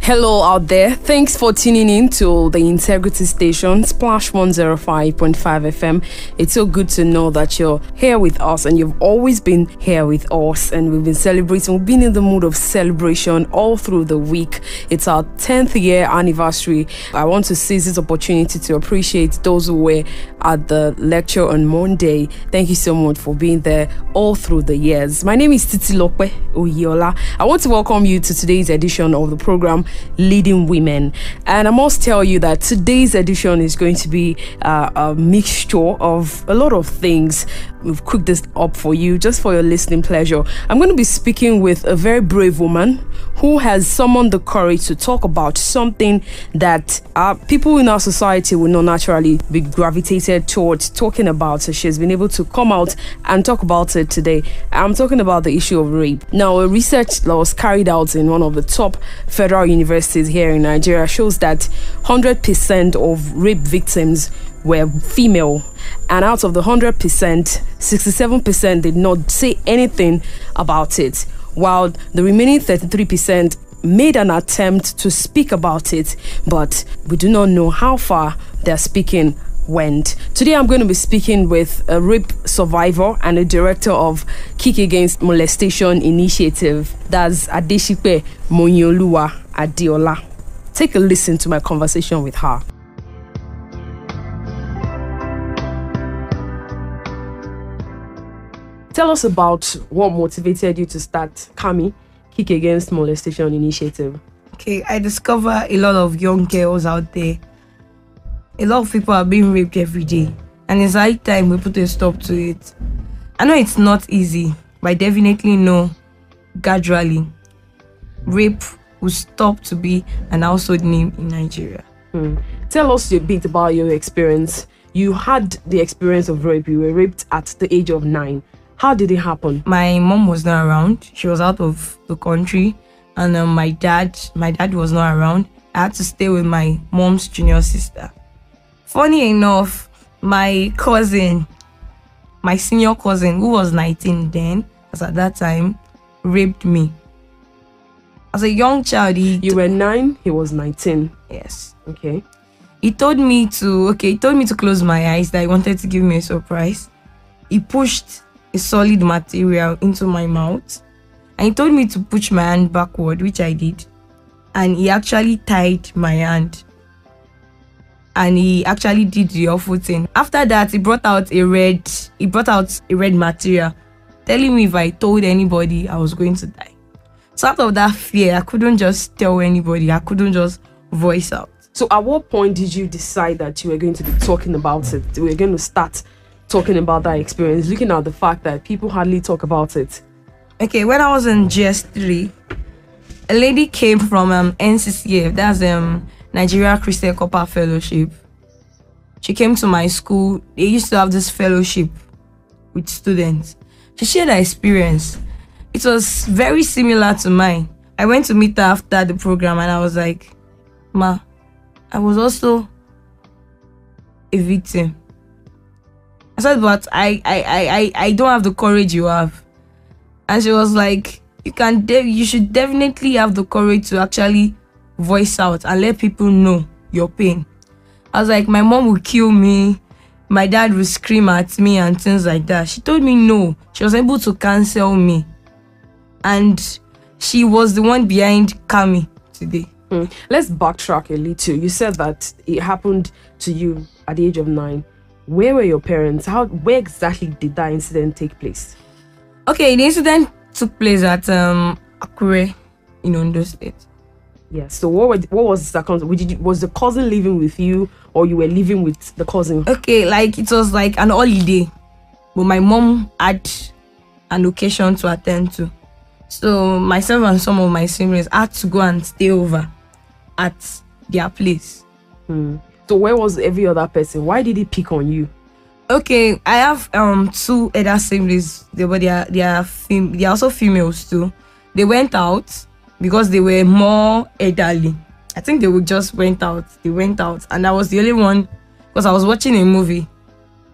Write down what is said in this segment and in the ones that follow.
Hello out there. Thanks for tuning in to the Integrity Station, Splash 105.5 FM. It's so good to know that you're here with us and you've always been here with us, and we've been celebrating. We've been in the mood of celebration all through the week. It's our 10th year anniversary. I want to seize this opportunity to appreciate those who were at the lecture on Monday. Thank you so much for being there all through the years. My name is Titilope Oyeola. I want to welcome you to today's edition of the program, Leading Women, and I must tell you that today's edition is going to be a mixture of a lot of things. We've cooked this up for you just for your listening pleasure. I'm going to be speaking with a very brave woman who has summoned the courage to talk about something that people in our society will not naturally be gravitated towards talking about. So she has been able to come out and talk about it today. I'm talking about the issue of rape. Now, a research that was carried out in one of the top federal universities here in Nigeria shows that 100% of rape victims were female, and out of the 100%, 67% did not say anything about it, while the remaining 33% made an attempt to speak about it, but we do not know how far their speaking went. Today I'm going to be speaking with a rape survivor and a director of Kick Against Molestation Initiative. That's Adesipe Moyinoluwa Adeojo. Take a listen to my conversation with her. Tell us about what motivated you to start KAMI, Kick Against Molestation Initiative. Okay, I discover a lot of young girls out there. A lot of people are being raped every day, and it's high time we put a stop to it. I know it's not easy, but I definitely know gradually rape will stop to be an household name in Nigeria. Tell us a bit about your experience. You had the experience of rape. You were raped at the age of 9. How did it happen? My mom was not around. She was out of the country, and my dad was not around. I had to stay with my mom's junior sister. Funny enough, my senior cousin, who was 19 then, as at that time, raped me. As a young child, you were 9, he was 19. Yes. Okay. He told me to close my eyes, that he wanted to give me a surprise. He pushed a solid material into my mouth, and he told me to push my hand backward, which I did, and he actually tied my hand, and he actually did the awful thing. After that, he brought out a red material, telling me if I told anybody I was going to die. So out of that fear, I couldn't just tell anybody. I couldn't just voice out. So at what point did you decide that you were going to be talking about it? We were going to start talking about that experience, looking at the fact that people hardly talk about it. Okay, when I was in GS3, a lady came from NCCF, that's Nigeria Christian Copper Fellowship. She came to my school. They used to have this fellowship with students. She shared her experience. It was very similar to mine. I went to meet her after the program, and I was like, "Ma, I was also a victim." I said, "But I don't have the courage you have." And she was like, you should definitely have the courage to actually voice out and let people know your pain. I was like, my mom will kill me, my dad will scream at me and things like that. She told me no. She was able to cancel me, and she was the one behind KAMI today. Let's backtrack a little. You said that it happened to you at the age of 9. Where were your parents? Where exactly did that incident take place? Okay, the incident took place at Akure in Ondo State. Yes. So what was the circumstance? Was the cousin living with you, or you were living with the cousin? Okay, like it was like an holiday, but my mom had an occasion to attend to. So myself and some of my siblings had to go and stay over at their place. So where was every other person? Why did he pick on you? Okay, I have 2 other siblings. They are also females too. They went out because they were more elderly. I think they just went out. They went out, and I was the only one, because I was watching a movie.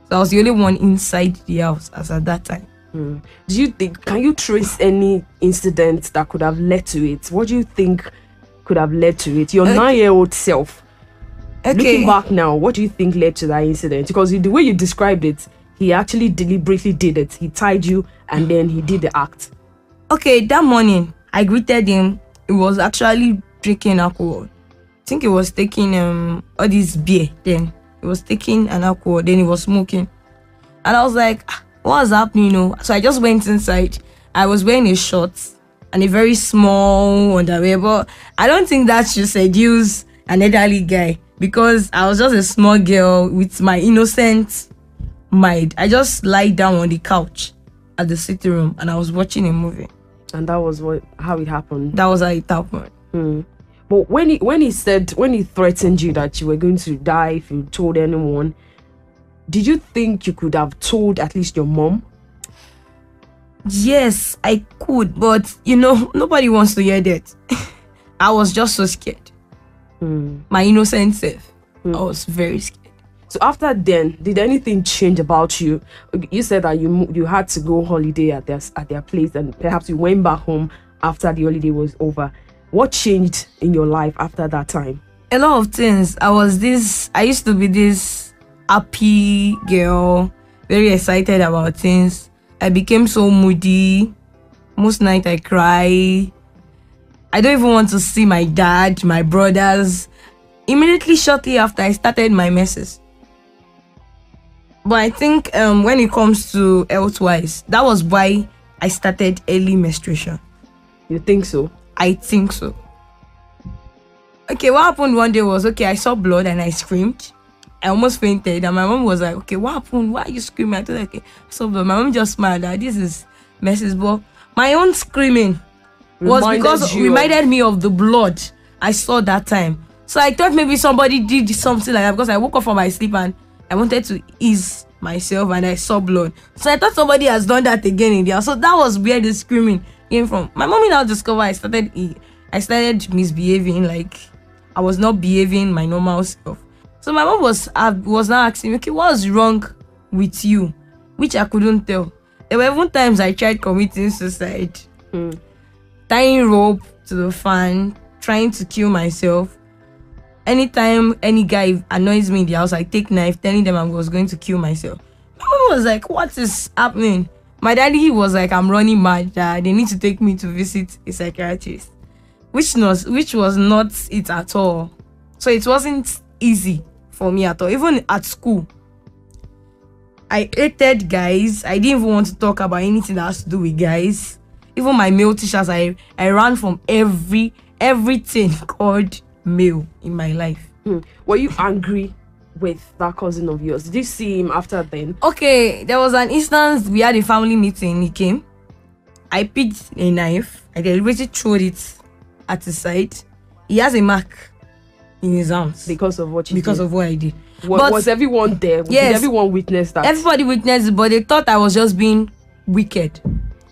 So I was the only one inside the house as at that time. Do you think, can you trace any incident that could have led to it? What do you think could have led to it? Your 9-year-old self. Okay. Looking back now, what do you think led to that incident? Because the way you described it, he actually deliberately did it. He tied you and then he did the act. Okay, that morning I greeted him. He was actually drinking alcohol. I think he was taking all this beer then. He was taking an alcohol, then he was smoking. And I was like, what's happening, you know? So I just went inside. I was wearing a short and a very small underwear, but I don't think that should seduce an elderly guy because I was just a small girl with my innocent mind. I just lied down on the couch at the sitting room and I was watching a movie. And that was how it happened. That was how it happened. But when he threatened you that you were going to die if you told anyone, did you think you could have told at least your mom? Yes, I could, but you know, nobody wants to hear that. I was just so scared. My innocent self. I was very scared. So after then, did anything change about you? You said that you had to go holiday at their place, and perhaps you went back home after the holiday was over. What changed in your life after that time? A lot of things. I used to be this happy girl, very excited about things. I became so moody. Most night I cry. I don't even want to see my dad, my brothers. Immediately shortly after, I started my messes. But I think when it comes to health-wise, that was why I started early menstruation. You think so? I think so. Okay, what happened one day was, I saw blood and I screamed. I almost fainted and my mom was like, okay, what happened? Why are you screaming? I told her, okay, I saw blood. My mom just smiled that this is messes. But my own screaming reminded me of the blood I saw that time. So I thought maybe somebody did something like that because I woke up from my sleep and I wanted to ease myself and I saw blood. So I thought somebody has done that again in there. So that was where the screaming came from. My mommy now discovered I started misbehaving, like I was not behaving my normal self. So my mom was now asking me, okay, what's wrong with you? Which I couldn't tell. There were even times I tried committing suicide. Tying rope to the fan, trying to kill myself. Anytime any guy annoys me in the house, I take knife, telling them I was going to kill myself. My mom was like, what is happening? My daddy, he was like, I'm running mad. They need to take me to visit a psychiatrist. Which was not it at all. So it wasn't easy for me at all. Even at school, I hated guys. I didn't even want to talk about anything that has to do with guys. Even my male teachers, I ran from everything called male in my life. Were you angry with that cousin of yours? Did you see him after then? Okay, there was an instance. We had a family meeting. He came. I picked a knife. I deliberately threw it at his side. He has a mark in his arms because of what I did. Was everyone there? Yes, did everyone witness that? Everybody witnessed it, but they thought I was just being wicked.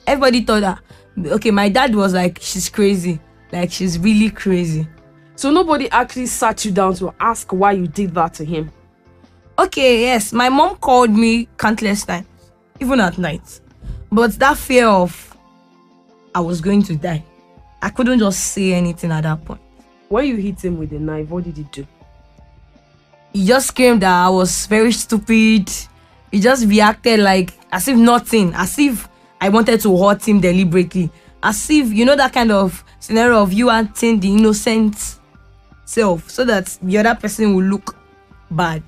Everybody thought that. Okay, my dad was like, she's crazy. Like, she's really crazy. So nobody actually sat you down to ask why you did that to him? Okay, yes. My mom called me countless times, even at night. But that fear of I was going to die, I couldn't just say anything at that point. When you hit him with a knife, what did he do? He just screamed that I was very stupid. He just reacted like as if nothing, as if I wanted to hurt him deliberately. As if, you know, that kind of scenario of you acting the innocent self so that the other person will look bad.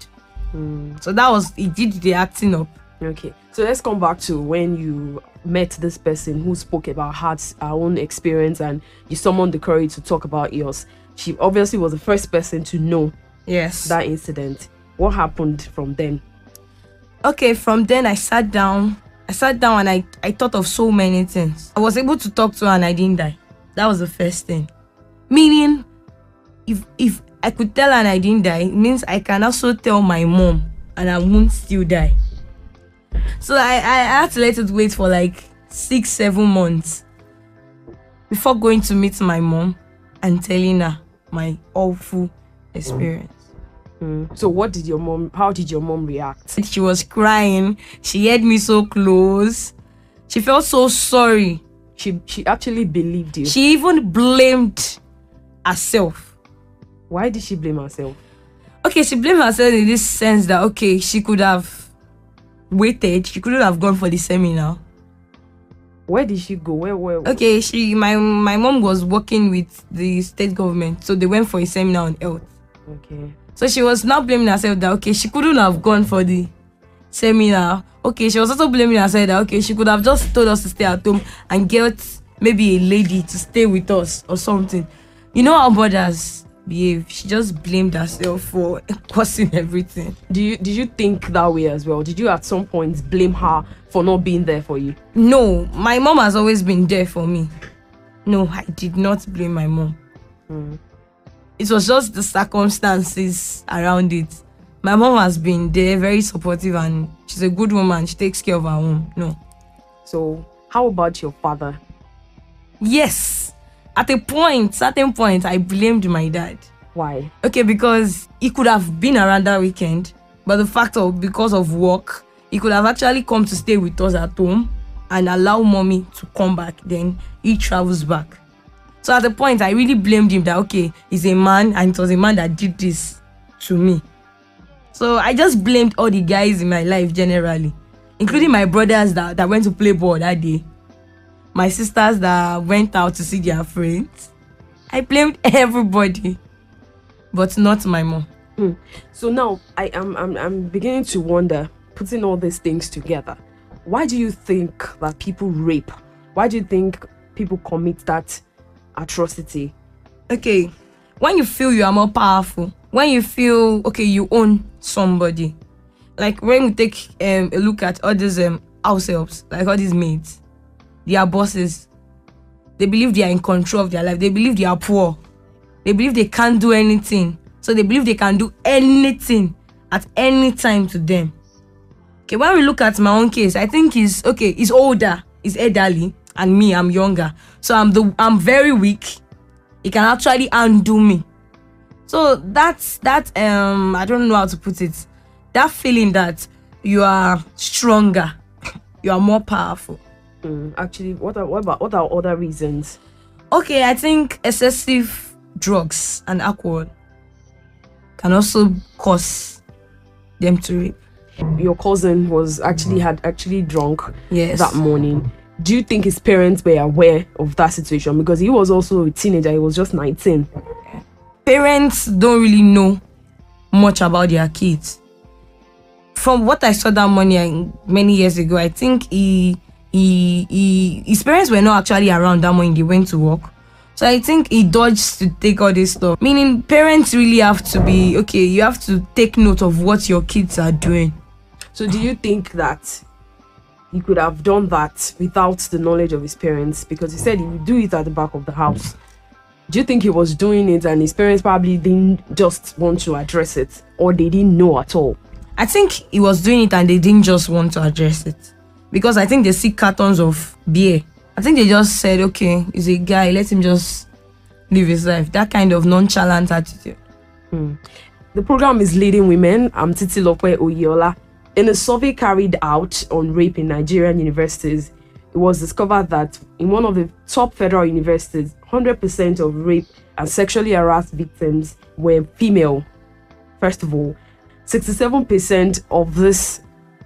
So that was, he did the acting up. Okay, so let's come back to when you met this person who spoke about her own experience and you summoned the courage to talk about yours. She obviously was the first person to know that incident. What happened from then? Okay, from then I sat down and I thought of so many things. I was able to talk to her and I didn't die. That was the first thing. Meaning, if I could tell her and I didn't die, it means I can also tell my mom and I won't still die. So I had to let it wait for like 6-7 months before going to meet my mom and telling her my awful experience. So how did your mom react? She was crying. She had me so close. She felt so sorry. She actually believed you. She even blamed herself. Why did she blame herself? Okay, she blamed herself in this sense that, okay, she could have waited. She couldn't have gone for the seminar. Where did she go? Where? Okay, my mom was working with the state government, so they went for a seminar on health. Okay. So she was now blaming herself that, okay, she couldn't have gone for the seminar. Okay, she was also blaming herself that, okay, she could have just told us to stay at home and get maybe a lady to stay with us or something. You know how mothers behave. She just blamed herself for causing everything. Did you think that way as well? Did you at some point blame her for not being there for you? No, my mom has always been there for me. No, I did not blame my mom. It was just the circumstances around it. My mom has been there, very supportive, and she's a good woman. She takes care of her home. No. So how about your father? Yes. At a certain point, I blamed my dad. Why? Okay, because he could have been around that weekend, but the fact of because of work, he could have actually come to stay with us at home and allow mommy to come back. Then he travels back. So at the point, I really blamed him that, okay, he's a man and it was a man that did this to me. So I just blamed all the guys in my life generally, including my brothers that went to play ball that day, my sisters that went out to see their friends. I blamed everybody, but not my mom. So now I'm beginning to wonder, putting all these things together, why do you think that people rape? Why do you think people commit that atrocity? Okay, when you feel you are more powerful, when you feel, okay, you own somebody, like when we take a look at all these house helps, like all these maids, they are bosses. They believe they are in control of their life. They believe they are poor. They believe they can't do anything. So they believe they can do anything at any time to them. Okay, when we look at my own case, I think he's older, he's elderly, and me, I'm younger. So I'm very weak. He can actually undo me. So that's I don't know how to put it. That feeling that you are stronger, you are more powerful. Actually, what are other reasons? Okay, I think excessive drugs and alcohol can also cause them to rape. Your cousin had actually drunk that morning. Do you think his parents were aware of that situation? Because he was also a teenager, he was just 19. Parents don't really know much about their kids. From what I saw that morning many years ago, I think his parents were not actually around that morning. They went to work. So I think he dodged to take all this stuff. Meaning parents really have to be, okay, you have to take note of what your kids are doing. So do you think that he could have done that without the knowledge of his parents? Because he said he would do it at the back of the house. Do you think he was doing it and his parents probably didn't just want to address it, or they didn't know at all? I think he was doing it and they didn't just want to address it. Because I think they see cartons of beer. I think they just said, okay, he's a guy, let him just live his life. That kind of nonchalant attitude. The program is Leading Women. I'm Titilope Oyeola. In a survey carried out on rape in Nigerian universities, it was discovered that in one of the top federal universities, 100% of rape and sexually harassed victims were female. First of all, 67% of these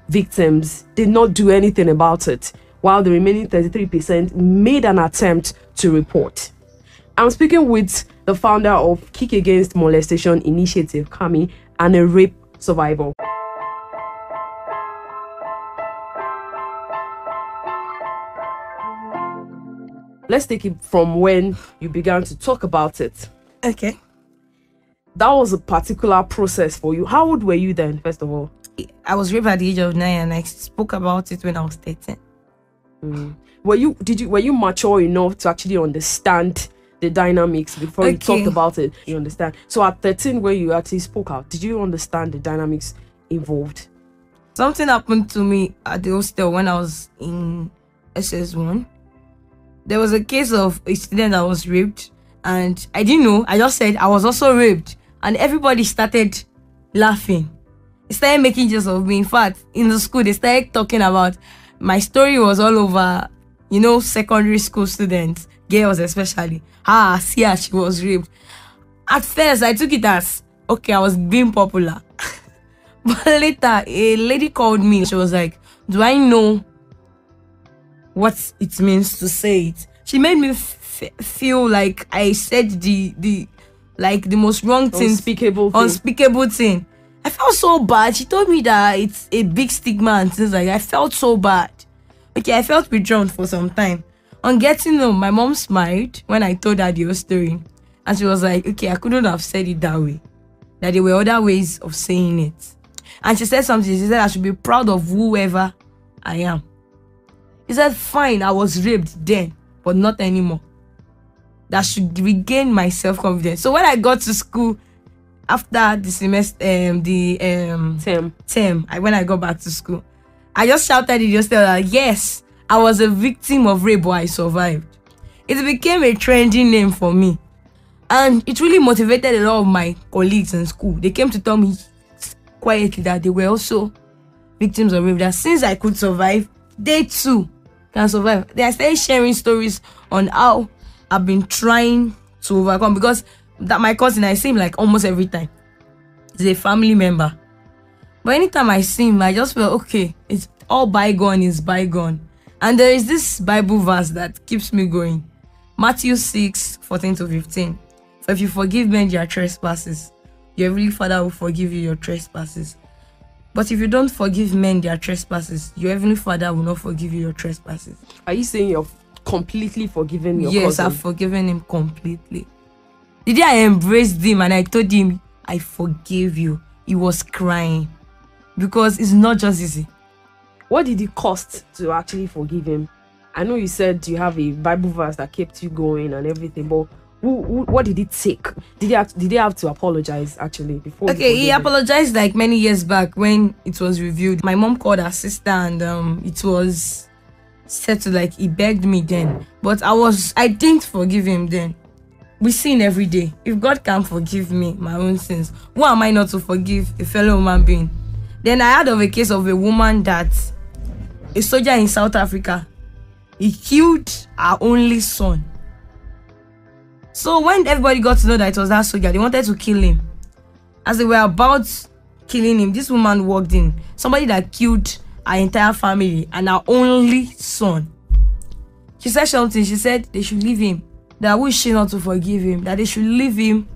victims did not do anything about it, while the remaining 33% made an attempt to report. I'm speaking with the founder of Kick Against Molestation Initiative, Kami, and a rape survivor. Let's take it from when you began to talk about it. Okay. That was a particular process for you. How old were you then, first of all? I was raped at the age of 9 and I spoke about it when I was 13. Were you mature enough to actually understand the dynamics before you talked about it? You understand? So at 13, when you actually spoke out, did you understand the dynamics involved? Something happened to me at the hostel when I was in SS1. There was a case of a student that was raped, and I didn't know. I just said I was also raped, and everybody started laughing. They started making jokes of me. In fact, in the school, they started talking about my story was all over, secondary school students. girls especially. See her, she was raped. At first, I took it as, okay, I was being popular. But later, a lady called me. She was like, do I know what it means to say it? She made me feel like I said the most wrong thing. Unspeakable thing. I felt so bad. She told me that it's a big stigma and things like that. I felt so bad. Okay, I felt withdrawn for some time. On getting home, my mom smiled when I told her the whole story. And she was like, okay, I couldn't have said it that way. That there were other ways of saying it. And she said something. She said I should be proud of whoever I am. She said, fine, I was raped then, but not anymore. That should regain my self-confidence. So when I got to school, after the semester, term, when I got back to school, I just shouted it just like, yes, I was a victim of rape, but I survived. It became a trendy name for me. And it really motivated a lot of my colleagues in school. They came to tell me quietly that they were also victims of rape. That since I could survive, they too can survive. They are started sharing stories on how I've been trying to overcome, because that my cousin, I see him like almost every time. He's a family member. But anytime I see him, I just feel, okay, it's all bygone is bygone. And there is this Bible verse that keeps me going. Matthew 6:14-15. For if you forgive men their trespasses, your heavenly Father will forgive you your trespasses. But if you don't forgive men their trespasses, your heavenly Father will not forgive you your trespasses. Are you saying you're completely forgiven your cousin? Yes, I've forgiven him completely. The day I embraced him and I told him, I forgive you, he was crying. Because it's not just easy. What did it cost to actually forgive him? I know you said you have a Bible verse that kept you going and everything, but what did it take? Did they have to apologize actually before? Okay, he apologized like many years back when it was reviewed. My mom called her sister and it was said to like he begged me then, but I didn't forgive him then. We sin every day. If God can forgive me my own sins, who am I not to forgive a fellow human being? Then I heard of a case of a woman that a soldier in South Africa, he killed her only son. So when everybody got to know that it was that soldier, they wanted to kill him. As they were about killing him, this woman walked in. Somebody that killed her entire family and her only son. She said something. She said they should leave him. That wish she not to forgive him. That they should leave him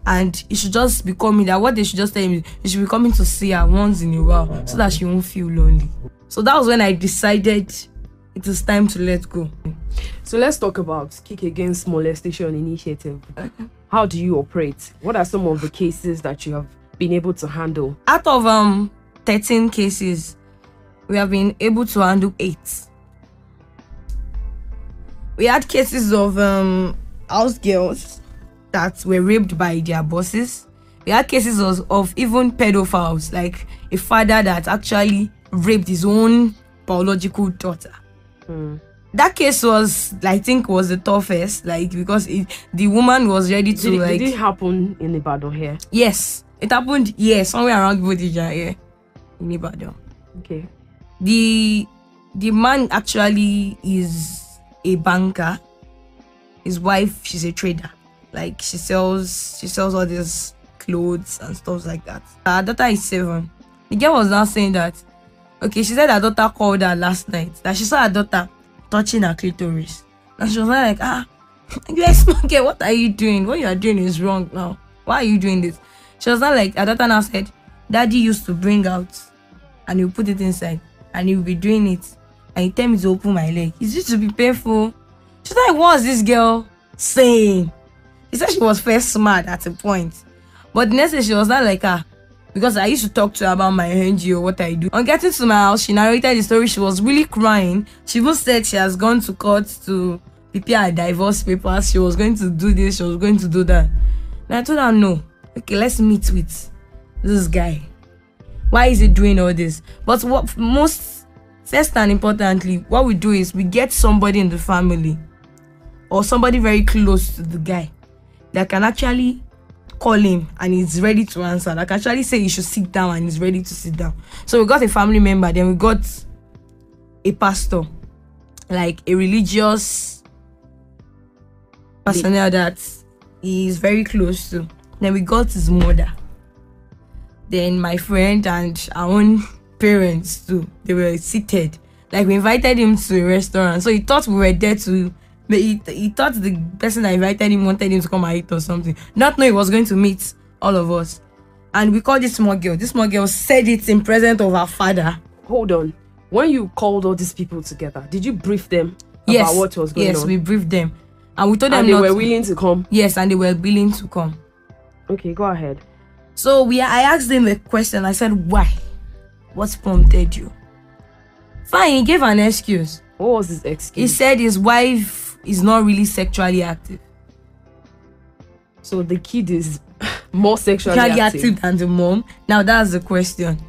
and he should just be coming. That what they should just tell him is he should be coming to see her once in a while so that she won't feel lonely. So that was when I decided it is time to let go. So let's talk about Kick Against Molestation Initiative. How do you operate? What are some of the cases that you have been able to handle? Out of 13 cases, we have been able to handle 8. We had cases of house girls that were raped by their bosses. We had cases of even pedophiles, like a father that actually raped his own biological daughter. That case was, I think, was the toughest, like because the woman was ready to Did it happen in Ibadan here? Yes, it happened here, somewhere around Bodija here in Ibadan. Okay. The man actually is a banker. His wife, she's a trader. Like she sells all these clothes and stuff like that. Her daughter is 7. The girl was now saying that, okay, she said her daughter called her last night that she saw her daughter touching her clitoris. And she was like, you're a small girl, what are you doing? What you are doing is wrong now. Why are you doing this? She was not like, her daughter now said, Daddy used to bring out and he'll put it inside and he'll be doing it and he tell me to open my leg. Is it to be painful? She's like, what's this girl saying? She said she was first smart at a point. But the next day she was not like her. Because I used to talk to her about my NGO, what I do. On getting to my house, she narrated the story. She was really crying. She even said she has gone to court to prepare her divorce papers. She was going to do this, she was going to do that. And I told her, no. Okay, let's meet with this guy. Why is he doing all this? But what most, first and importantly, what we do is we get somebody in the family or somebody very close to the guy that can actually call him and he's ready to answer. Like actually say he should sit down and he's ready to sit down. So we got a family member, then we got a pastor, like a religious personnel that he is very close to. Then we got his mother. Then my friend and our own parents too. They were seated. Like, we invited him to a restaurant, so he thought we were there to. He thought the person that invited him wanted him to come and eat or something. Not knowing he was going to meet all of us. And we called this small girl. This small girl said it in presence of her father. Hold on. When you called all these people together, did you brief them about what was going on? Yes, we briefed them. And we told them they were willing to come? Yes, and they were willing to come. Okay, go ahead. So I asked them a question. I said, why? What prompted you? Fine, he gave an excuse. What was his excuse? He said his wife is not really sexually active. So the kid is more sexually active than the mom. Now that's the question.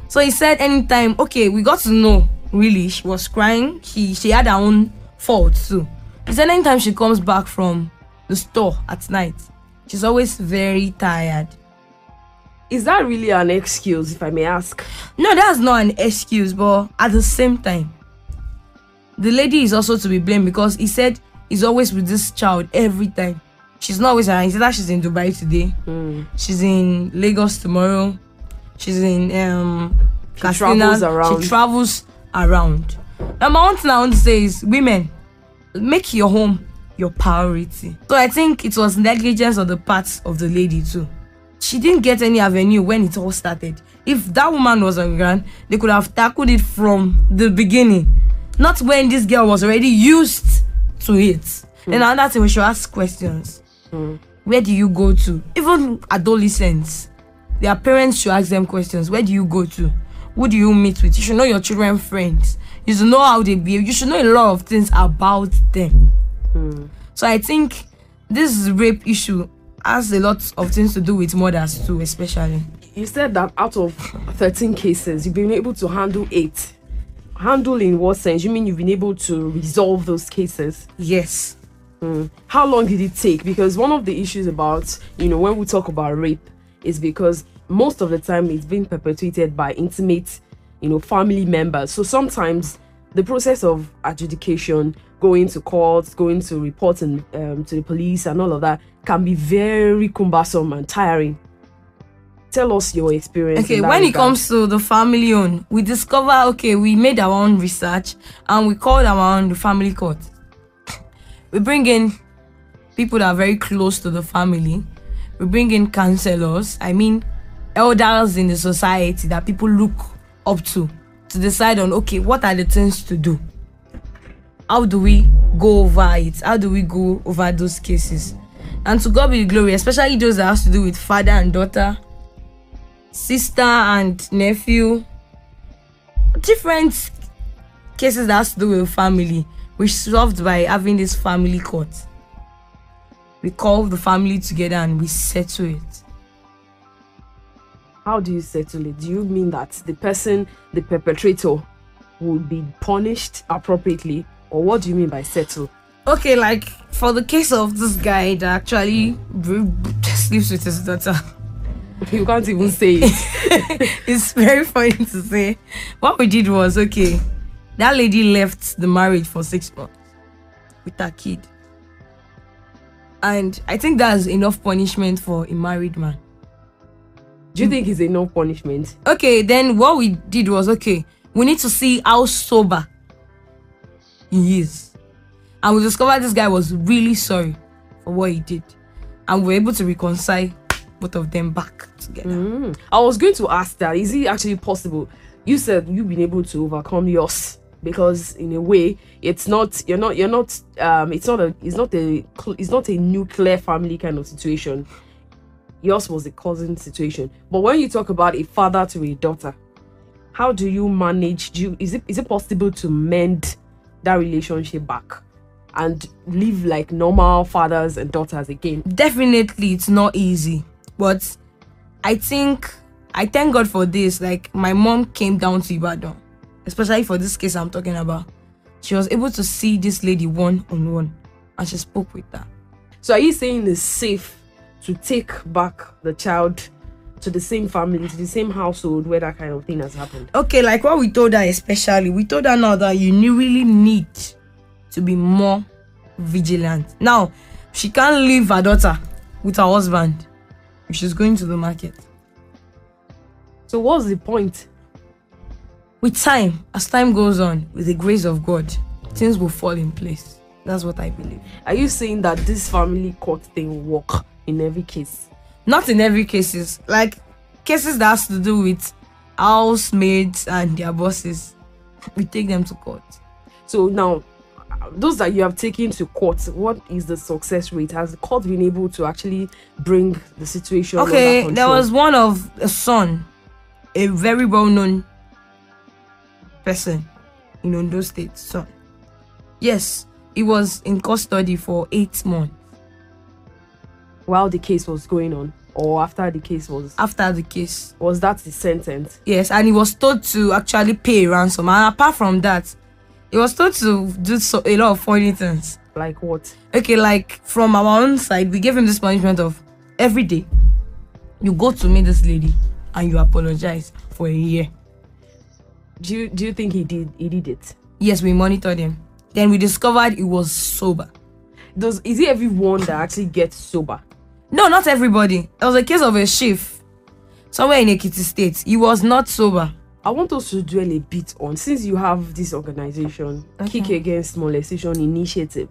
So he said anytime, okay, we got to know, really, she was crying. She had her own faults too. He said anytime she comes back from the store at night, she's always very tired. Is that really an excuse, if I may ask? No, that's not an excuse, but at the same time, the lady is also to be blamed because he said he's always with this child every time. She's not always around. He said that she's in Dubai today. She's in Lagos tomorrow. She's in Katsina. She travels around. Number one thing I want to say is, women, make your home your priority. So I think it was negligence on the part of the lady too. She didn't get any avenue when it all started. If that woman was on ground, they could have tackled it from the beginning. Not when this girl was already used to it. Then another thing, we should ask questions. Where do you go to? Even adolescents, their parents should ask them questions. Where do you go to? Who do you meet with? You should know your children's friends. You should know how they behave. You should know a lot of things about them. So I think this rape issue has a lot of things to do with mothers too, especially. You said that out of 13 cases, you've been able to handle 8. Handle in what sense? You mean you've been able to resolve those cases? Yes. How long did it take? Because one of the issues about, when we talk about rape is because most of the time it's being perpetrated by intimate, family members. So sometimes the process of adjudication, going to court, going to report to the police and all of that can be very cumbersome and tiring. Tell us your experience. Okay, when it comes to the family own, we discover, we made our own research and we called our own the family court. We bring in people that are very close to the family. We bring in counselors, elders in the society that people look up to decide on, what are the things to do? How do we go over it? How do we go over those cases? And to God be the glory, especially those that has to do with father and daughter, sister and nephew, different cases that has to do with family, which solved by having this family court. We call the family together and we settle it. How do you settle it? Do you mean that the person, the perpetrator, would be punished appropriately? Or what do you mean by settle? Okay, like for the case of this guy that actually sleeps with his daughter. You can't even say it. It's very funny to say. What we did was, that lady left the marriage for 6 months with her kid. And I think that's enough punishment for a married man. Do you think it's enough punishment? Okay, then what we did was, we need to see how sober he is. And we discovered this guy was really sorry for what he did. And we were able to reconcile both of them back together. I was going to ask that, is it actually possible? You said you've been able to overcome yours because in a way it's not a nuclear family kind of situation. Yours was a cousin situation. But when you talk about a father to a daughter, how do you manage? Is it possible to mend that relationship back and live like normal fathers and daughters again? Definitely, it's not easy, but I thank God for this. Like, my mom came down to Ibadan, especially for this case I'm talking about. She was able to see this lady one-on-one and she spoke with her. So are you saying it's safe to take back the child to the same family, to the same household where that kind of thing has happened? Okay, like what we told her especially, we told her now that you really need to be more vigilant. Now, She can't leave her daughter with her husband if she's going to the market. So what's the point? With time, as time goes on, with the grace of God, things will fall in place. That's what I believe. Are you saying that this family court thing will work in every case? Not in every cases. Like cases that has to do with housemaids and their bosses, we take them to court. So now, those that you have taken to court, what is the success rate? Has the court been able to actually bring the situation under control? There was one of a son, a very well-known person in Ondo State, son. Yes, he was in custody for 8 months. While the case was going on, or after the case was? After the case. Was that the sentence? Yes, and he was told to actually pay a ransom. And apart from that, he was told to do a lot of funny things. Like what? Okay, like from our own side, we gave him this punishment of every day you go to meet this lady and you apologize for a year. Do you think he did it? Yes, we monitored him. Then we discovered he was sober. Is it everyone that actually gets sober? No, not everybody. There was a case of a chief somewhere in Ekiti State. He was not sober. I want us to dwell a bit on, since you have this organization, Kick Against Molestation Initiative,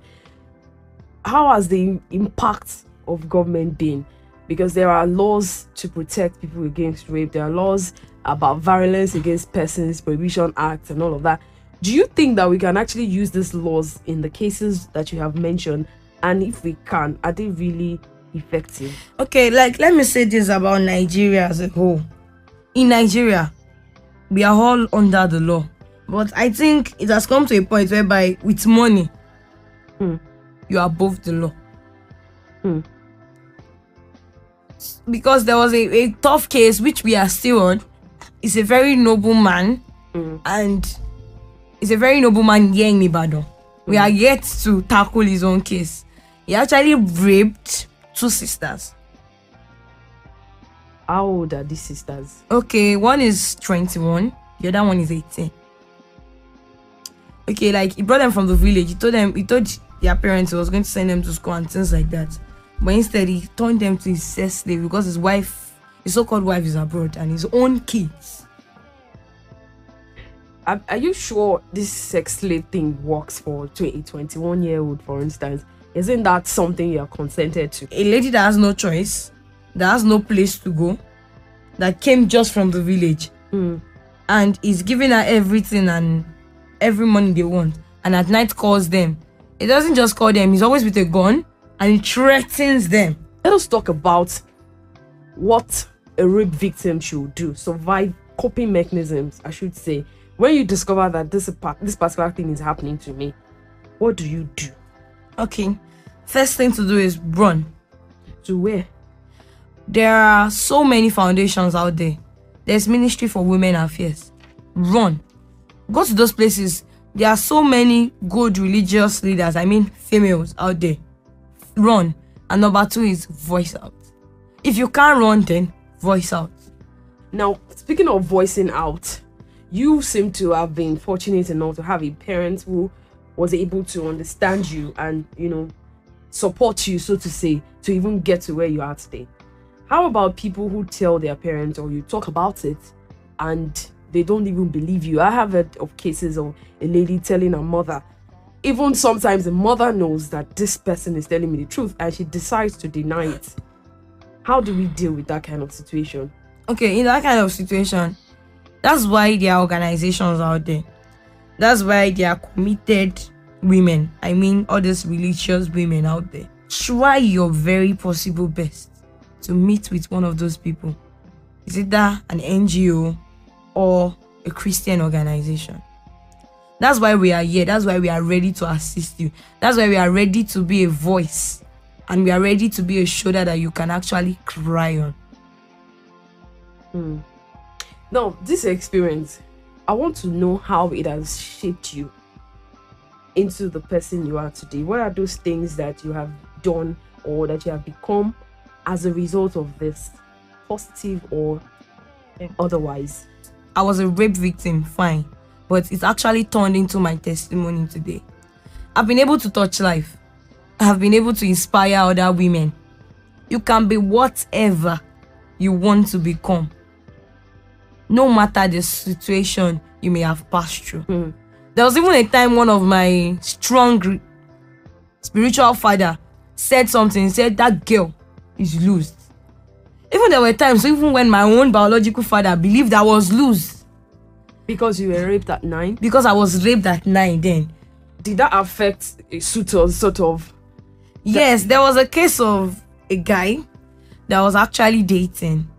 how has the impact of government been? Because there are laws to protect people against rape, there are laws about violence against persons, Prohibition Act and all of that. Do you think that we can actually use these laws in the cases that you have mentioned? And if we can, are they really effective? Okay, like let me say this about Nigeria as a whole. In Nigeria, we are all under the law. But I think it has come to a point whereby with money, you are above the law. Because there was a tough case which we are still on. It's a very noble man, and it's a very noble man here in Ibadan. We are yet to tackle his own case. He actually raped 2 sisters. How old are these sisters? Okay, one is 21, the other one is 18. Okay, like he brought them from the village. He told their parents he was going to send them to school and things like that. But instead, he turned them to his sex slave because his so-called wife is abroad, and his own kids. Are you sure this sex slave thing works for a 21-year-old, for instance? Isn't that something you're consented to? A lady that has no choice, that has no place to go, that came just from the village, and is giving her everything and every money they want, and at night calls them. It doesn't just call them, he's always with a gun, and he threatens them. Let us talk about what a rape victim should do. Survive coping mechanisms, I should say. When you discover that this particular thing is happening to me, what do you do? Okay, first thing to do is run. To where? There are so many foundations out there. There's Ministry for Women Affairs. Run. Go to those places. There are so many good religious leaders, females out there. Run. And number 2 is voice out. If you can't run, then voice out. Now, speaking of voicing out, you seem to have been fortunate enough to have a parent who was able to understand you and, support you, so to say, to even get to where you are today. How about people who tell their parents, or you talk about it and they don't even believe you? I have heard of cases of a lady telling her mother. Even sometimes the mother knows that this person is telling me the truth and she decides to deny it. How do we deal with that kind of situation? Okay, in that kind of situation, that's why there are organizations out there. That's why there are committed women. All these religious women out there. Try your very possible best to meet with one of those people. Is it that an NGO or a Christian organization? That's why we are here. That's why we are ready to assist you. That's why we are ready to be a voice, and we are ready to be a shoulder that you can actually cry on. Now, this experience, I want to know how it has shaped you into the person you are today. What are those things that you have done or that you have become as a result of this, positive or otherwise? I was a rape victim, fine, but it's actually turned into my testimony today. I've been able to touch life. have been able to inspire other women. You can be whatever you want to become, no matter the situation you may have passed through. There was even a time one of my strong spiritual father said something. He said, that girl is loose. Even there were times, even when my own biological father believed I was loose. Because you were raped at 9? Because I was raped at 9 then. Did that affect a suitor, sort of? Yes, there was a case of a guy that was actually dating.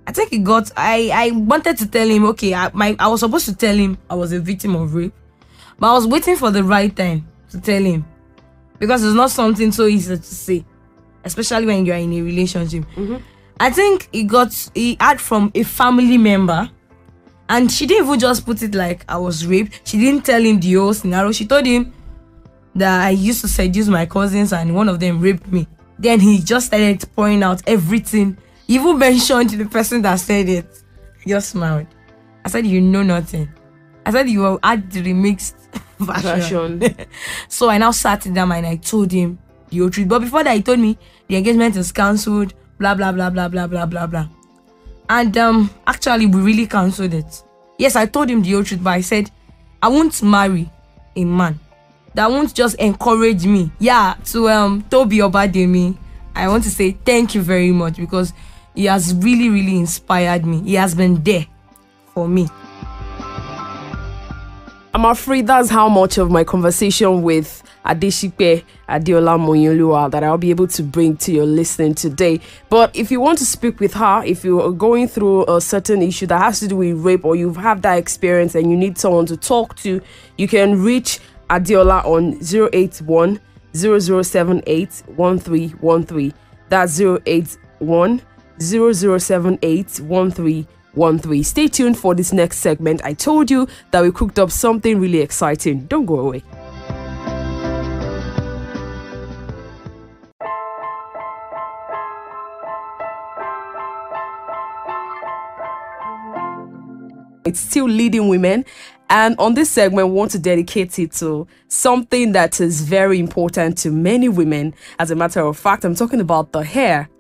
I think he got, I wanted to tell him, okay, I was supposed to tell him I was a victim of rape, but I was waiting for the right time to tell him, because it's not something so easy to say, especially when you're in a relationship. I think he had from a family member, and she didn't even just put it like I was raped. She didn't tell him the whole scenario. She told him that I used to seduce my cousins and one of them raped me. Then he just started pouring out everything. He even mentioned the person that said it. He just smiled. I said, you know nothing. I said, you will add the remixed version. So I now sat down and I told him the whole truth. But before that, he told me the engagement is cancelled, blah, blah, blah, blah, blah, blah, blah, blah. And actually, we really cancelled it. Yes, I told him the whole truth, but I said, I won't marry a man that won't just encourage me. Yeah, to Toby Obademi, I want to say thank you very much, because he has really, really inspired me. He has been there for me. I'm afraid that's how much of my conversation with Adesipe Moyinoluwa that I'll be able to bring to your listening today. But if you want to speak with her, if you are going through a certain issue that has to do with rape, or you've had that experience and you need someone to talk to, you can reach Adeola on 081 0078 1313. That's 081 0078 1313. Stay tuned for this next segment. I told you that we cooked up something really exciting. Don't go away. It's still leading women, and on this segment we want to dedicate it to something that is very important to many women. As a matter of fact, I'm talking about the hair.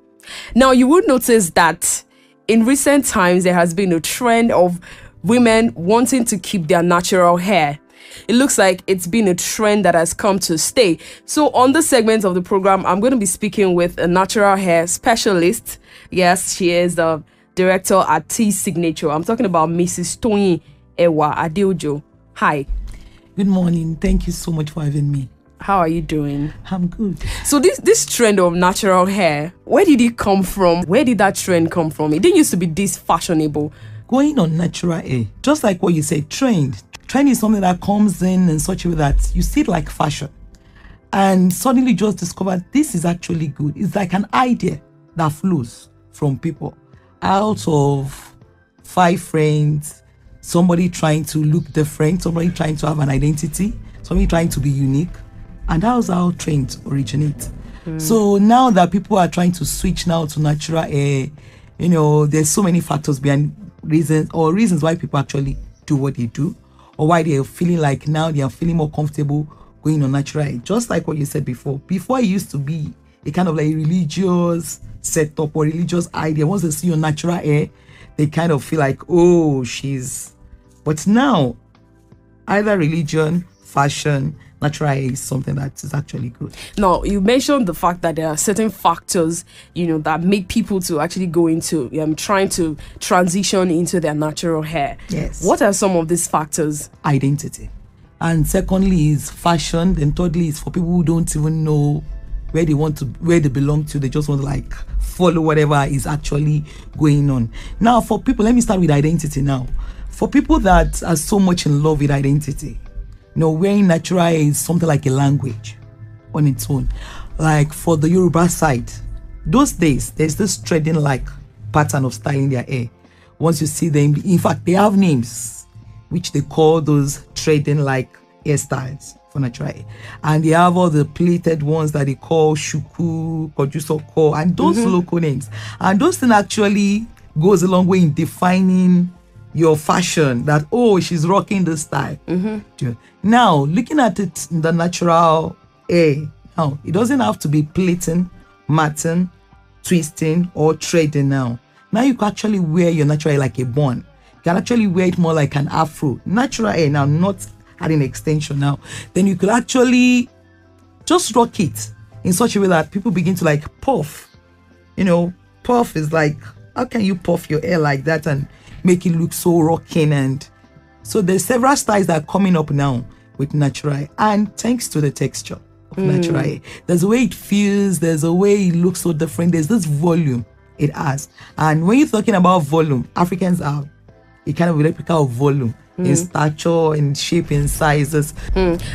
Now, you would notice that in recent times there has been a trend of women wanting to keep their natural hair. It looks like it's been a trend that has come to stay. So on this segment of the program, I'm going to be speaking with a natural hair specialist. Yes, she is the director at T Signature. I'm talking about Mrs. Oluwatoyin Adeojo. Hi. Good morning. Thank you so much for having me. How are you doing? I'm good. So this trend of natural hair, where did it come from? Where did that trend come from? It didn't used to be this fashionable. Going on natural hair, just like what you said, trend. Trend is something that comes in such a way that you see it like fashion, and suddenly just discover this is actually good. It's like an idea that flows from people. Out of 5 friends, somebody trying to look different, somebody trying to have an identity, somebody trying to be unique. And that's how trends originate. So now that people are trying to switch now to natural hair, there's so many factors behind reasons why people actually do what they do, or why they're feeling like now they are feeling more comfortable going on natural hair. Just like what you said before. Before, it used to be a kind of like religious setup or religious idea. Once they see your natural hair, they kind of feel like, oh, but now either religion, fashion, natural hair is something that is actually good. Now, you mentioned the fact that there are certain factors, that make people to actually go into trying to transition into their natural hair. Yes. What are some of these factors? Identity. And secondly is fashion. Then thirdly is for people who don't even know where they belong to. They just want to follow whatever is actually going on. Now, for people, let me start with identity now. For people that are so much in love with identity, wearing natural hair is something like a language on its own. Like for the Yoruba side, those days, there's this threading pattern of styling their hair. Once you see them, in fact, they have names which they call those threading hairstyles for natural hair. And they have all the plaited ones that they call shuku, kojusoko, and those local names. And those things actually goes a long way in defining your fashion, that, oh, she's rocking this style. Now, looking at it in the natural hair, Now, it doesn't have to be plaiting, matting, twisting, or threading now. Now you can actually wear your natural hair like a bun. You can actually wear it more like an afro. Natural hair now, not adding extension now. Then you could actually just rock it in such a way that people begin to like puff. You know, puff is like, how can you puff your hair like that and make it look so rocking? And so there's several styles that are coming up now with natural hair. And thanks to the texture of natural hair, there's a way it feels, there's a way it looks so different, there's this volume it has. And when you're talking about volume, Africans are a kind of replica of volume in stature, in shape, in sizes.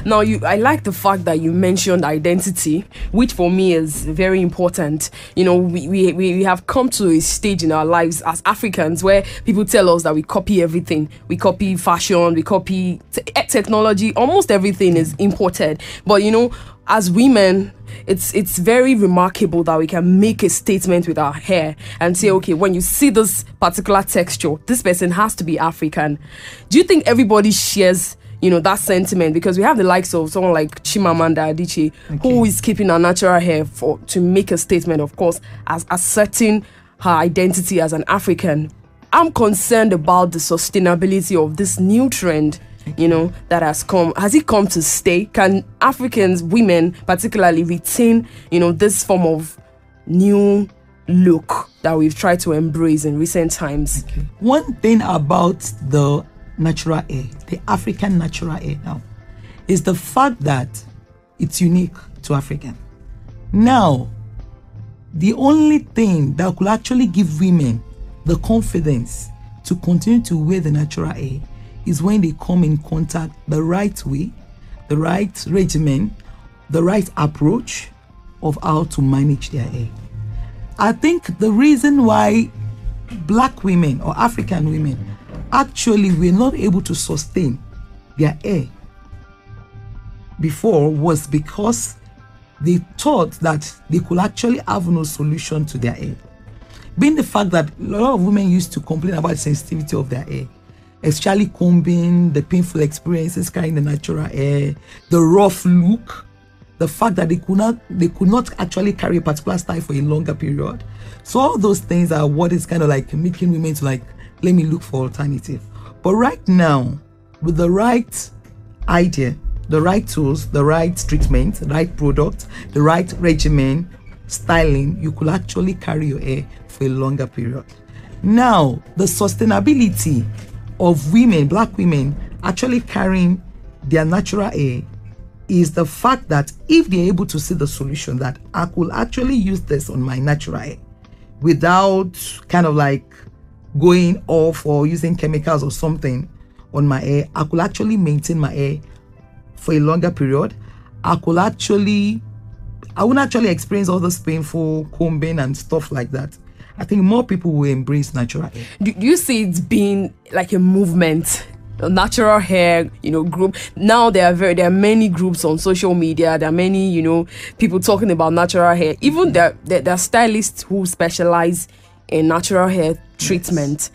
Now, I like the fact that you mentioned identity, which for me is very important. You know, we have come to a stage in our lives as Africans where people tell us that we copy everything. We copy fashion, we copy technology, almost everything is imported. But, you know, as women, it's very remarkable that we can make a statement with our hair and say, okay, when you see this particular texture, this person has to be African. Do you think everybody shares, you know, that sentiment? Because we have the likes of someone like Chimamanda Adichie, who is keeping her natural hair to make a statement, of course, as asserting her identity as an African. I'm concerned about the sustainability of this new trend, you know, that has come. Has it come to stay? Can Africans, women particularly, retain, you know, this form of new look that we've tried to embrace in recent times? One thing about the natural hair, the African natural hair now, is the fact that it's unique to African. Now, the only thing that could actually give women the confidence to continue to wear the natural hair is when they come in contact the right way, the right regimen, the right approach of how to manage their hair. I think the reason why black women or African women actually were not able to sustain their hair before was because they thought that they could actually have no solution to their hair. Being the fact that a lot of women used to complain about the sensitivity of their hair, especially combing, the painful experiences carrying the natural hair, the rough look, the fact that they could not actually carry a particular style for a longer period. So all those things are what is kind of like making women to like, let me look for alternative. But right now, with the right idea, the right tools, the right treatment, the right product, the right regimen, styling, you could actually carry your hair for a longer period. Now, the sustainability of women, black women, actually carrying their natural hair is the fact that if they're able to see the solution that I could actually use this on my natural hair without kind of like going off or using chemicals or something on my hair, I could actually maintain my hair for a longer period. I wouldn't actually experience all this painful combing and stuff like that. I think more people will embrace natural hair. Do you see it being like a movement? A natural hair, you know, group. Now there are many groups on social media. There are many, you know, people talking about natural hair. Even there are stylists who specialize in natural hair treatment. Yes.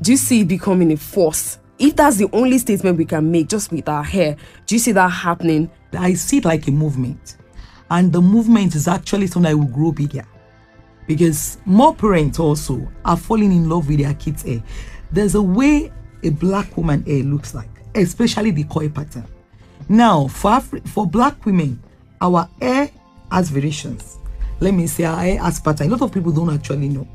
Do you see it becoming a force? If that's the only statement we can make just with our hair, do you see that happening? I see it like a movement. And the movement is actually something that will grow bigger. Because more parents also are falling in love with their kids' hair. There's a way a black woman hair looks like, especially the coil pattern. Now, for black women, our hair has variations. Let me say our hair has pattern. A lot of people don't actually know.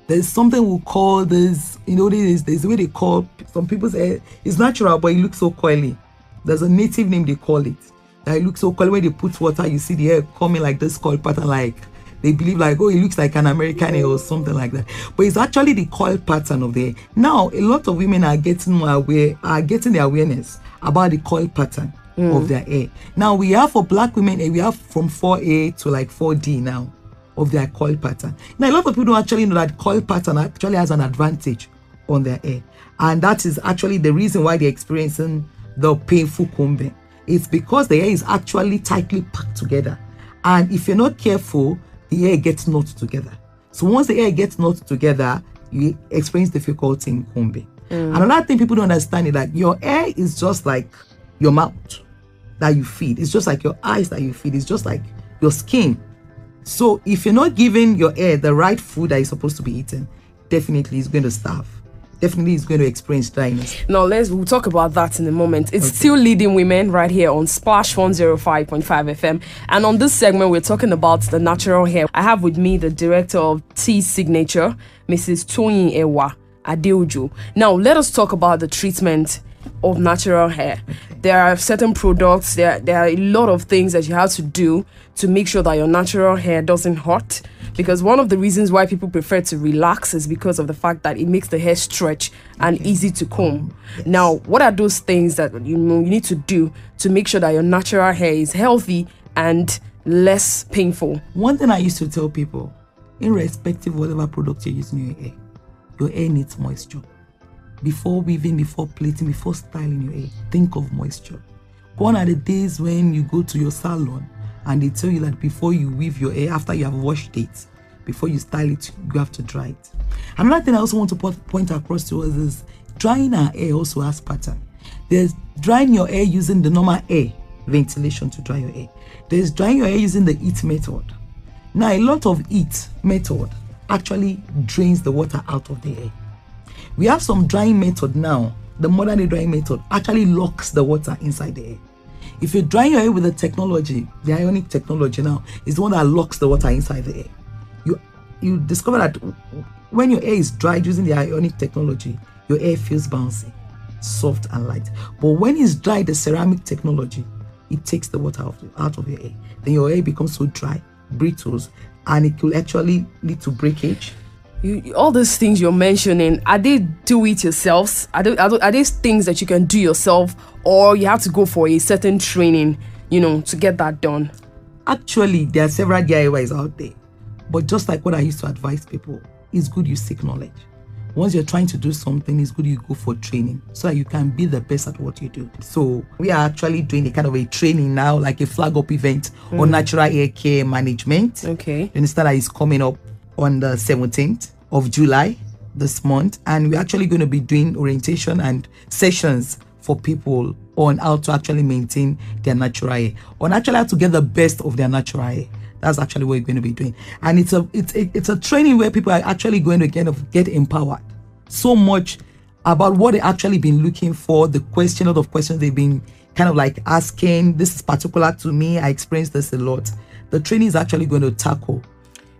There's something we call this, you know, there's a way they call some people's hair. It's natural, but it looks so coily. There's a native name they call it. That it looks so coily. When they put water, you see the hair coming like this coil pattern, like they believe like, oh, it looks like an American hair or something like that. But it's actually the coil pattern of the hair. Now, a lot of women are getting more aware, the awareness about the coil pattern of their hair. Now, we have for black women, we have from 4A to like 4D now of their coil pattern. Now, a lot of people don't actually know that coil pattern actually has an advantage on their hair. And that is actually the reason why they're experiencing the painful combing. It's because the hair is actually tightly packed together. And if you're not careful, the hair gets knotted together. So once the hair gets knotted together, you experience difficulty in combing. Another thing people don't understand is that your hair is just like your mouth that you feed. It's just like your eyes that you feed. It's just like your skin. So if you're not giving your hair the right food that is supposed to be eaten, definitely it's going to starve. Definitely it's going to experience dryness. Now we'll talk about that in a moment. It's still Leading Women right here on Splash 105.5 FM. And on this segment, we're talking about the natural hair. I have with me the director of T Signature, Mrs. Oluwatoyin Adeojo. Now let us talk about the treatment of natural hair. There are certain products, there are a lot of things that you have to do to make sure that your natural hair doesn't hurt, because one of the reasons why people prefer to relax is because of the fact that it makes the hair stretch and easy to comb. Yes. Now, what are those things that you need to do to make sure that your natural hair is healthy and less painful? One thing I used to tell people, irrespective of whatever product you're using in your hair needs moisture. Before weaving, before plaiting, before styling your hair, think of moisture. Gone are the days when you go to your salon and they tell you that before you weave your hair, after you have washed it, before you style it, you have to dry it. Another thing I also want to point across to us is drying our hair also has pattern. There's drying your hair using the normal air ventilation to dry your hair. There's drying your hair using the heat method. Now, a lot of heat method actually drains the water out of the hair. We have some drying method now. The modern day drying method actually locks the water inside the hair. If you're drying your hair with the technology, the ionic technology now is the one that locks the water inside the hair. You discover that when your hair is dried using the ionic technology, your hair feels bouncy, soft and light. But when it's dried the ceramic technology, it takes the water out of your hair. Then your hair becomes so dry, brittles, and it could actually lead to breakage. All these things you're mentioning, are they do it yourselves? Are these things that you can do yourself, or you have to go for a certain training, to get that done? Actually, there are several DIYs out there. But just like what I used to advise people, it's good you seek knowledge. Once you're trying to do something, it's good you go for training so that you can be the best at what you do. So we are actually doing a kind of a training now, like a flag up event on natural hair care management. Okay. You understand that is coming up on the 17th of July this month, and we're actually going to be doing orientation and sessions for people on how to actually maintain their natural hair, on actually how to get the best of their natural hair. That's actually what we're going to be doing, and it's a training where people are actually going to kind of get empowered so much about what they actually been looking for, a lot of questions they've been kind of like asking. This is particular to me. I experienced this a lot. The training is actually going to tackle.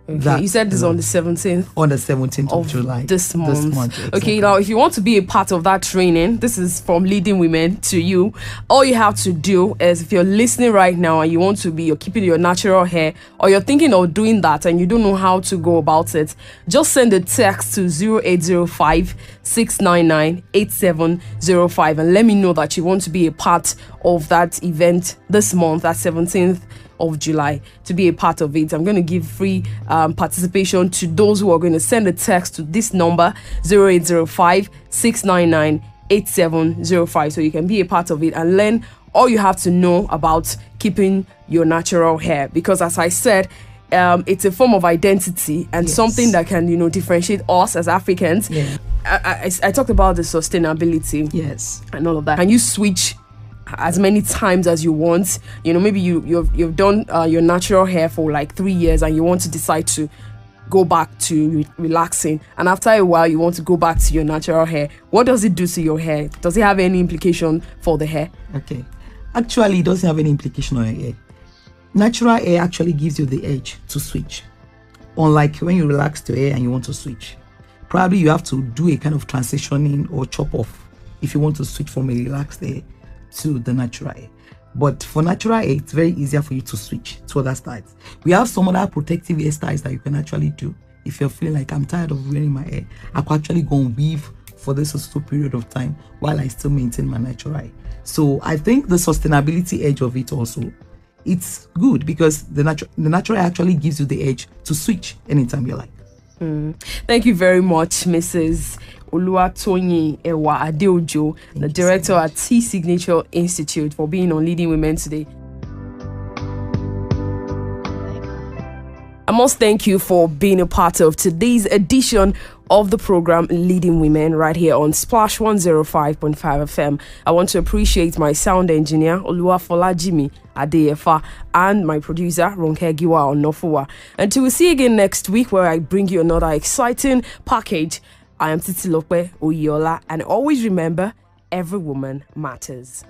Okay, you said this is on the 17th? On the 17th of July. This month. Exactly. Okay, now if you want to be a part of that training, this is from Leading Women to you. All you have to do is, if you're listening right now and you're keeping your natural hair, or you're thinking of doing that and you don't know how to go about it, just send a text to 0805 699 8705 and let me know that you want to be a part of that event this month, that 17th of July, to be a part of it. I'm going to give free participation to those who are going to send a text to this number 0805 699 8705, so you can be a part of it and learn all you have to know about keeping your natural hair, because as I said, it's a form of identity and something that can differentiate us as Africans. I talked about the sustainability and all of that. Can you switch as many times as you want? Maybe you've done your natural hair for like 3 years and you want to decide to go back to relaxing, and after a while you want to go back to your natural hair. What does it do to your hair? Does it have any implication for the hair? Okay, actually it doesn't have any implication on your hair. Natural hair actually gives you the edge to switch, unlike when you relax your hair and you want to switch. Probably you have to do a kind of transitioning or chop off if you want to switch from a relaxed hair to the natural hair. But for natural hair, it's very easier for you to switch to other styles. We have some other protective hairstyles that you can actually do. If you're feeling like, I'm tired of wearing my hair, I could actually go and weave for this period of time while I still maintain my natural hair. So I think the sustainability edge of it also, it's good because the natural hair actually gives you the edge to switch anytime you like. Thank you very much, Mrs. Oluwatoyin Adeojo, the director at T Signature Institute, for being on Leading Women today. I must thank you for being a part of today's edition of the program Leading Women right here on Splash 105.5 FM. I want to appreciate my sound engineer, Oluwatoyin Adeojo, and my producer, Ronke Giwa Onofuwa. Until we see you again next week where I bring you another exciting package, I am Titilope Oyeola, and always remember, every woman matters.